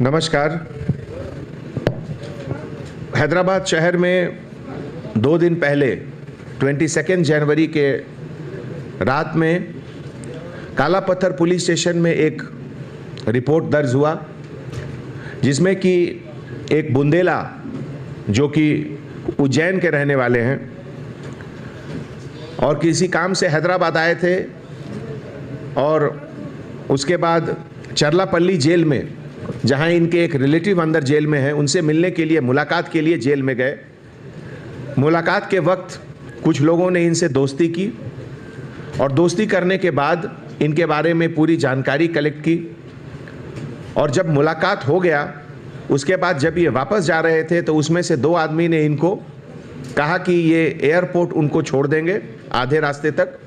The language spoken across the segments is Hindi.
नमस्कार। हैदराबाद शहर में 2 दिन पहले 22 जनवरी के रात में काला पत्थर पुलिस स्टेशन में एक रिपोर्ट दर्ज हुआ, जिसमें कि एक बुंदेला जो कि उज्जैन के रहने वाले हैं और किसी काम से हैदराबाद आए थे और उसके बाद चरलापल्ली जेल में, जहां इनके एक रिलेटिव अंदर जेल में है, उनसे मिलने के लिए, मुलाकात के लिए जेल में गए। मुलाकात के वक्त कुछ लोगों ने इनसे दोस्ती की और दोस्ती करने के बाद इनके बारे में पूरी जानकारी कलेक्ट की। और जब मुलाकात हो गया, उसके बाद जब ये वापस जा रहे थे तो उसमें से 2 आदमी ने इनको कहा कि ये एयरपोर्ट उनको छोड़ देंगे आधे रास्ते तक,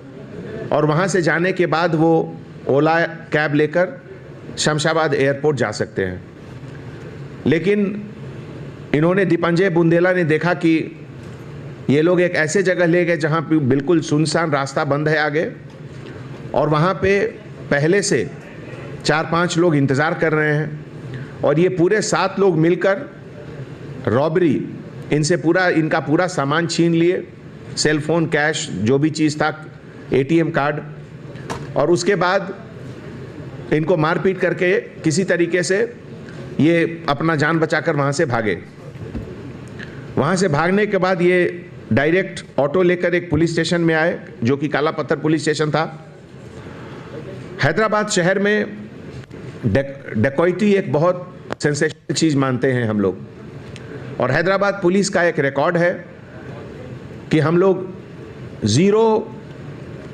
और वहाँ से जाने के बाद वो ओला कैब लेकर शमशाबाद एयरपोर्ट जा सकते हैं। लेकिन इन्होंने, दीपंजय बुंदेला ने देखा कि ये लोग एक ऐसे जगह ले गए जहाँ पे बिल्कुल सुनसान रास्ता बंद है आगे, और वहाँ पे पहले से 4-5 लोग इंतज़ार कर रहे हैं और ये पूरे 7 लोग मिलकर रॉबरी, इनसे इनका पूरा सामान छीन लिए, सेल फोन, कैश, जो भी चीज़ था, ATM कार्ड, और उसके बाद इनको मारपीट करके किसी तरीके से ये अपना जान बचाकर वहाँ से भागे। वहाँ से भागने के बाद ये डायरेक्ट ऑटो लेकर एक पुलिस स्टेशन में आए, जो कि काला पत्थर पुलिस स्टेशन था। हैदराबाद शहर में डकैती एक बहुत सेंसेशनल चीज़ मानते हैं हम लोग, और हैदराबाद पुलिस का एक रिकॉर्ड है कि हम लोग zero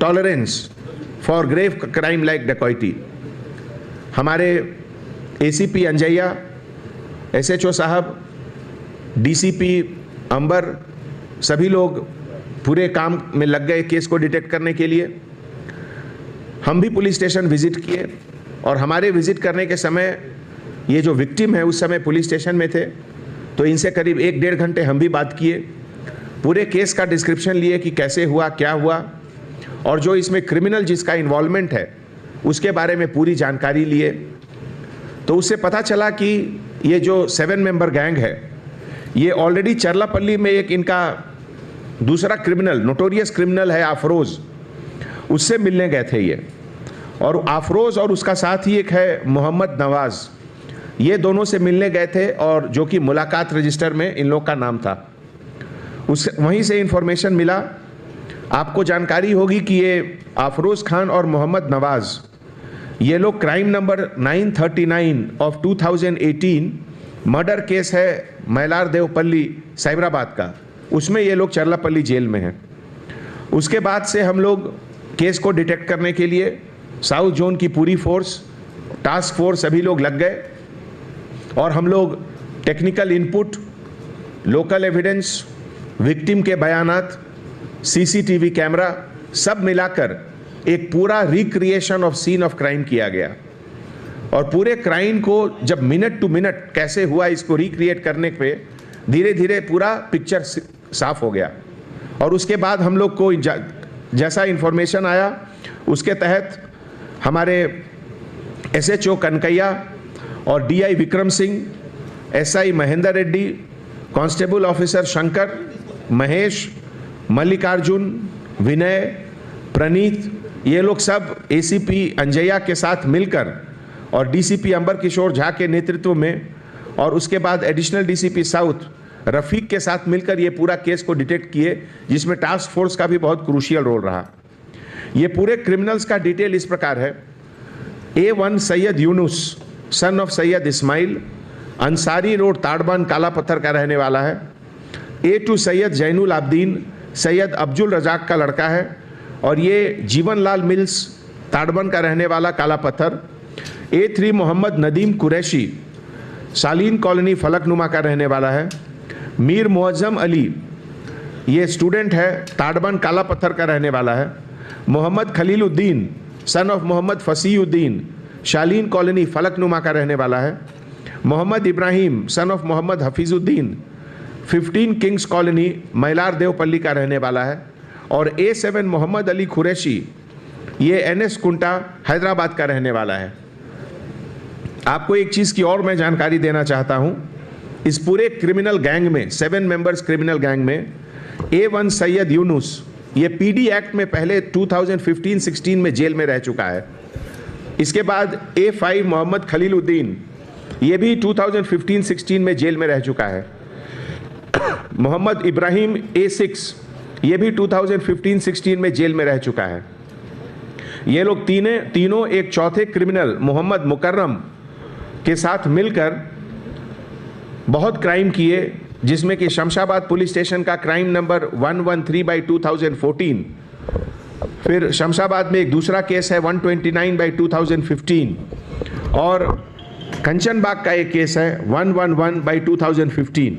tolerance for grave crime like डकैती। हमारे ACP अंजैया, SHO साहब, DCP अंबर, सभी लोग पूरे काम में लग गए केस को डिटेक्ट करने के लिए। हम भी पुलिस स्टेशन विजिट किए और हमारे विजिट करने के समय ये जो विक्टिम है उस समय पुलिस स्टेशन में थे, तो इनसे करीब 1-1.5 घंटे हम भी बात किए, पूरे केस का डिस्क्रिप्शन लिए कि कैसे हुआ, क्या हुआ, और जो इसमें क्रिमिनल जिसका इन्वॉल्वमेंट है उसके बारे में पूरी जानकारी लिए। तो उससे पता चला कि ये जो 7 मेंबर गैंग है, ये ऑलरेडी चरलापल्ली में एक इनका दूसरा क्रिमिनल, नोटोरियस क्रिमिनल है अफरोज़, उससे मिलने गए थे ये, और अफरोज़ और उसका साथ ही एक है मोहम्मद नवाज़, ये दोनों से मिलने गए थे, और जो कि मुलाकात रजिस्टर में इन लोग का नाम था। वहीं से इंफॉर्मेशन मिला। आपको जानकारी होगी कि ये अफरोज़ खान और मोहम्मद नवाज़, ये लोग crime number 939 of 2018 murder case है मैलार देवपल्ली साइबराबाद का, उसमें ये लोग चरलापल्ली जेल में हैं। उसके बाद से हम लोग केस को डिटेक्ट करने के लिए साउथ जोन की पूरी फोर्स, टास्क फोर्स, सभी लोग लग गए, और हम लोग technical input, local evidence, victim के बयानात, CCTV कैमरा, सब मिलाकर एक पूरा recreation of scene of crime किया गया। और पूरे क्राइम को जब मिनट टू मिनट कैसे हुआ, इसको रिक्रिएट करने पे धीरे धीरे पूरा पिक्चर साफ हो गया। और उसके बाद हम लोग को जैसा इंफॉर्मेशन आया उसके तहत हमारे SHO कनकैया और DI Vikram Singh, SI Mahendra Reddy, constable officer Shankar, Mahesh, Mallikarjun, Vinay, Praneeth, ये लोग सब ACP अंजैया के साथ मिलकर और DCP अंबर किशोर झा के नेतृत्व में, और उसके बाद एडिशनल DCP साउथ रफीक के साथ मिलकर ये पूरा केस को डिटेक्ट किए, जिसमें टास्क फोर्स का भी बहुत क्रूशियल रोल रहा। ये पूरे क्रिमिनल्स का डिटेल इस प्रकार है। A1 Syed Yunus, son of Syed Ismail, Ansari Road Tadban Kala Pathar का रहने वाला है। A2 सैयद जैनुल आब्दीन, सैयद अब्दुल रजाक का लड़का है, और ये जीवन लाल मिल्स ताड़बन का रहने वाला काला पत्थर। A3 मोहम्मद नदीम कुरैशी, सालीन कॉलोनी फलकनुमा का रहने वाला है। मीर मुअज्जम अली, ये स्टूडेंट है, ताड़बन काला पत्थर का रहने वाला है। Mohammed Khaliluddin, son of Mohammed Fasiuddin, Shaleen Colony Falaknuma का रहने वाला है। Mohammed Ibrahim, son of Mohammed Hafeezuddin, 15 Kings Colony Mailar Devpally का रहने वाला है। और A7 मोहम्मद अली कुरैशी, ये NS कुंटा हैदराबाद का रहने वाला है। आपको एक चीज की और मैं जानकारी देना चाहता हूं। इस पूरे क्रिमिनल गैंग में 7 मेंबर्स क्रिमिनल गैंग में A1 सैयद यूनुस, ये PD एक्ट में पहले 2015-16 में जेल में रह चुका है। इसके बाद A5 मोहम्मद खलीलुद्दीन, ये भी 2015-16 में जेल में रह चुका है। मोहम्मद इब्राहिम A6, ये भी 2015-16 में जेल में रह चुका है। ये लोग तीनों एक चौथे क्रिमिनल मोहम्मद मुकर्रम के साथ मिलकर बहुत क्राइम किए, जिसमें कि शमशाबाद पुलिस स्टेशन का क्राइम नंबर 113/2014, फिर शमशाबाद में एक दूसरा केस है 129/2015, और कंचनबाग का एक केस है 111/2015।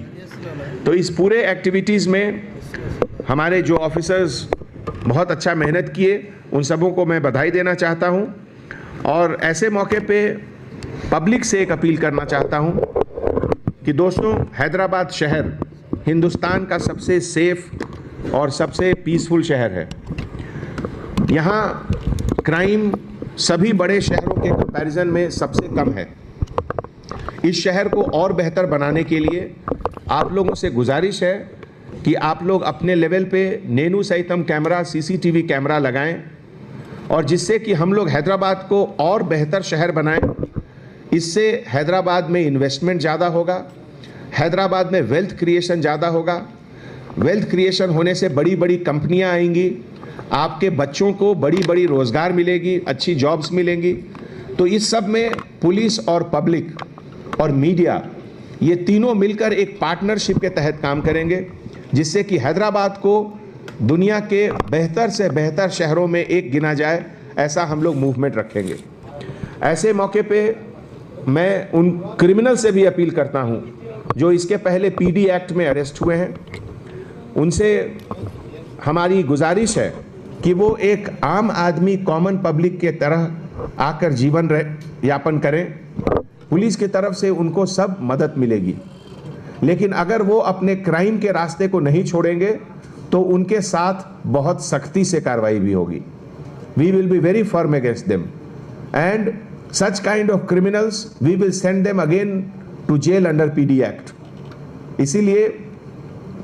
तो इस पूरे एक्टिविटीज़ में हमारे जो ऑफिसर्स बहुत अच्छा मेहनत किए, उन सबों को मैं बधाई देना चाहता हूं। और ऐसे मौके पे पब्लिक से एक अपील करना चाहता हूं कि दोस्तों, हैदराबाद शहर हिंदुस्तान का सबसे सेफ और सबसे पीसफुल शहर है। यहाँ क्राइम सभी बड़े शहरों के कंपैरिजन में सबसे कम है। इस शहर को और बेहतर बनाने के लिए आप लोगों से गुजारिश है कि आप लोग अपने लेवल पे नेनू सहितम कैमरा, CCTV कैमरा लगाएं, और जिससे कि हम लोग हैदराबाद को और बेहतर शहर बनाएं। इससे हैदराबाद में इन्वेस्टमेंट ज़्यादा होगा, हैदराबाद में वेल्थ क्रिएशन ज़्यादा होगा। वेल्थ क्रिएशन होने से बड़ी बड़ी कंपनियां आएंगी, आपके बच्चों को बड़ी बड़ी रोज़गार मिलेगी, अच्छी जॉब्स मिलेंगी। तो इस सब में पुलिस और पब्लिक और मीडिया, ये तीनों मिलकर एक पार्टनरशिप के तहत काम करेंगे, जिससे कि हैदराबाद को दुनिया के बेहतर से बेहतर शहरों में एक गिना जाए, ऐसा हम लोग मूवमेंट रखेंगे। ऐसे मौके पे मैं उन क्रिमिनल से भी अपील करता हूं जो इसके पहले PD एक्ट में अरेस्ट हुए हैं। उनसे हमारी गुजारिश है कि वो एक आम आदमी, कॉमन पब्लिक के तरह आकर जीवन यापन करें। पुलिस की तरफ से उनको सब मदद मिलेगी, लेकिन अगर वो अपने क्राइम के रास्ते को नहीं छोड़ेंगे तो उनके साथ बहुत सख्ती से कार्रवाई भी होगी। We will be very firm against them, and such kind of criminals we will send them again to jail under PD act. इसीलिए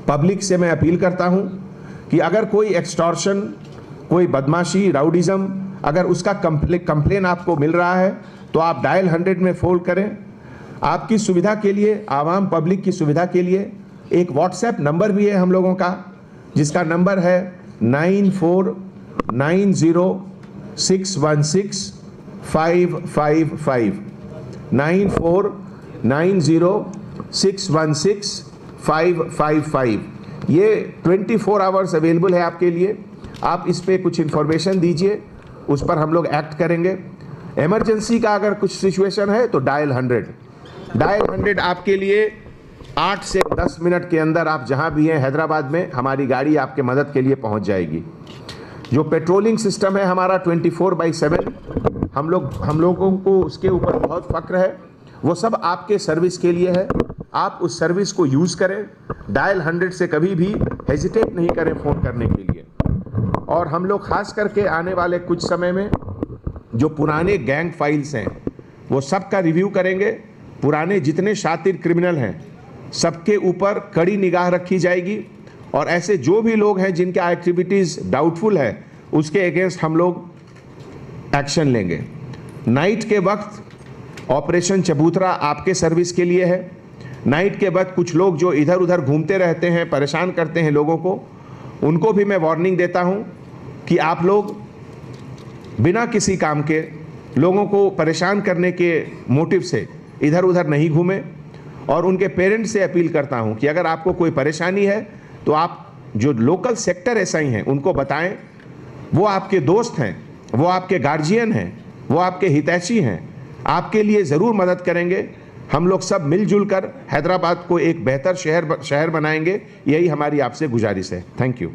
पब्लिक से मैं अपील करता हूं कि अगर कोई एक्सटॉर्शन, कोई बदमाशी, राउडिज्म, अगर उसका कंप्लेन आपको मिल रहा है तो आप डायल 100 में फ़ोन करें। आपकी सुविधा के लिए, आवाम पब्लिक की सुविधा के लिए एक व्हाट्सएप नंबर भी है हम लोगों का, जिसका नंबर है 9490616555 9490616555। ये 24 आवर्स अवेलेबल है आपके लिए। आप इस पे कुछ इन्फॉर्मेशन दीजिए, उस पर हम लोग एक्ट करेंगे। इमरजेंसी का अगर कुछ सिचुएशन है तो डायल 100 आपके लिए 8 से 10 मिनट के अंदर, आप जहां भी हैं हैदराबाद में, हमारी गाड़ी आपके मदद के लिए पहुंच जाएगी। जो पेट्रोलिंग सिस्टम है हमारा 24/7, हम लोगों को उसके ऊपर बहुत फख्र है। वो सब आपके सर्विस के लिए है। आप उस सर्विस को यूज़ करें। डायल 100 से कभी भी हेजिटेट नहीं करें फ़ोन करने के लिए। और हम लोग खास करके आने वाले कुछ समय में जो पुराने गैंग फाइल्स हैं वो सब का रिव्यू करेंगे। पुराने जितने शातिर क्रिमिनल हैं सबके ऊपर कड़ी निगाह रखी जाएगी, और ऐसे जो भी लोग हैं जिनका एक्टिविटीज़ डाउटफुल है उसके अगेंस्ट हम लोग एक्शन लेंगे। नाइट के वक्त ऑपरेशन चबूतरा आपके सर्विस के लिए है। नाइट के वक्त कुछ लोग जो इधर उधर घूमते रहते हैं, परेशान करते हैं लोगों को, उनको भी मैं वार्निंग देता हूं कि आप लोग बिना किसी काम के लोगों को परेशान करने के मोटिव से इधर उधर नहीं घूमें। और उनके पेरेंट्स से अपील करता हूं कि अगर आपको कोई परेशानी है तो आप जो लोकल सेक्टर एसआई हैं उनको बताएं। वो आपके दोस्त हैं, वो आपके गार्जियन हैं, वो आपके हितैषी हैं, आपके लिए ज़रूर मदद करेंगे। हम लोग सब मिलजुल कर हैदराबाद को एक बेहतर शहर बनाएंगे, यही हमारी आपसे गुजारिश है। Thank you.